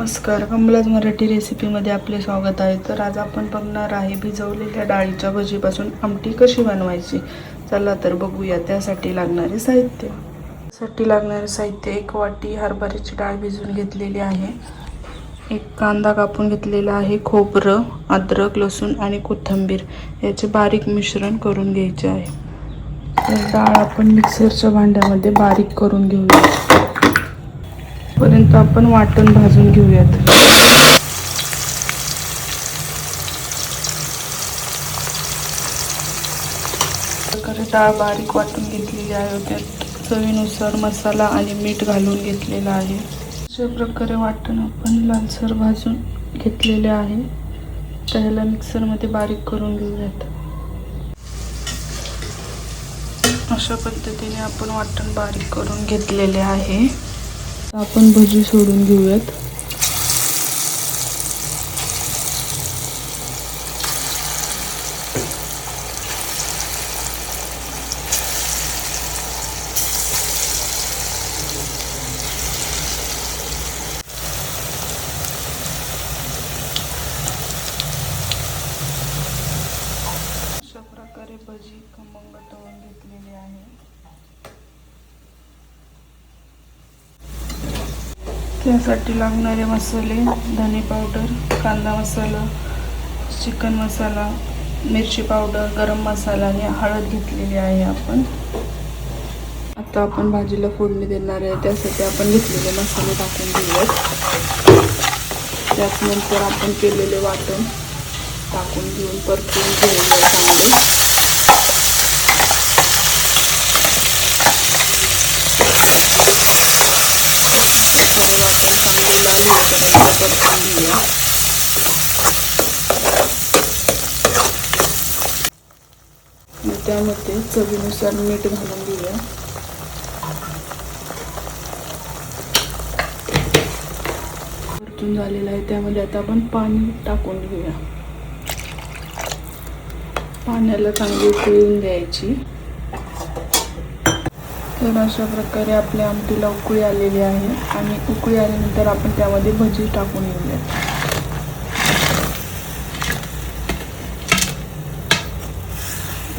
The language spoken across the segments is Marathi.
नमस्कार, कमलाज मराठी रेसिपीमध्ये आपले स्वागत आहे. तर आज आपण बघणार आहे भिजवलेल्या डाळीच्या भजीपासून आमटी कशी बनवायची. चला तर बघूया. त्यासाठी लागणारे साहित्य. एक वाटी हरभऱ्याची डाळ भिजवून घेतलेली आहे. एक कांदा कापून घेतलेला आहे. खोबरं, अद्रक, लसूण आणि कोथिंबीर याचे बारीक मिश्रण करून घ्यायचे आहे. तर डाळ आपण मिक्सरच्या भांड्यामध्ये बारीक करून घेऊया. पर्यंत आपण वाटण भाजून घेऊयात. प्रकारे डाळ बारीक वाटून घेतलेली आहे. त्यात चवीनुसार मसाला आणि मीठ घालून घेतलेला आहे. अशा प्रकारे वाटण आपण लालसर भाजून घेतलेले आहे. त्याला मिक्सरमध्ये बारीक करून घेऊयात. अशा पद्धतीने आपण वाटण बारीक करून घेतलेले आहे. आपण भजी सोडून घेऊयात. अशा प्रकारे भजी खमंग तळून घेतलेली आहे. त्यासाठी लागणारे मसाले: धने पावडर, कांदा मसाला, चिकन मसाला, मिरची पावडर, गरम मसाला आणि हळद घेतलेली आहे. आता आपण भाजीला फोडणी देणार आहे. त्यासाठी आपण घेतलेले मसाले टाकून घेऊयात. त्यानंतर आपण केलेले वाटण टाकून घेऊन परतून घेऊया चांगले. वाटण चांगले लाल होईपर्यंत परतून घेऊया. त्यामध्ये चवीनुसार मीठ घालून घेऊया. परतून झालेलं आहे. त्यामध्ये आता आपण पाणी टाकून घेऊया. पाण्याला चांगली उकळी येऊन द्यायची. तर अशा प्रकारे आपल्या आमटीला उकळी आलेली आहे आणि उकळी आल्यानंतर आपण त्यामध्ये भजी टाकून घेऊया.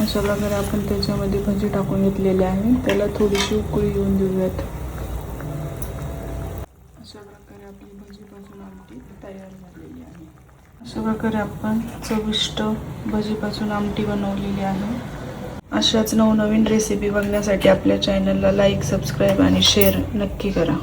अशा प्रकारे आपण त्याच्यामध्ये भजी टाकून घेतलेले आहे. त्याला थोडीशी उकळी येऊन देऊयात. अशा प्रकारे आपली भजीपासून आमटी तयार झालेली आहे. अशा प्रकारे आपण चविष्ट भजीपासून आमटी बनवलेली आहे. अशाच नवनवीन रेसिपी बघण्यासाठी आपल्या चॅनलला लाईक, सबस्क्राईब आणि शेअर नक्की करा.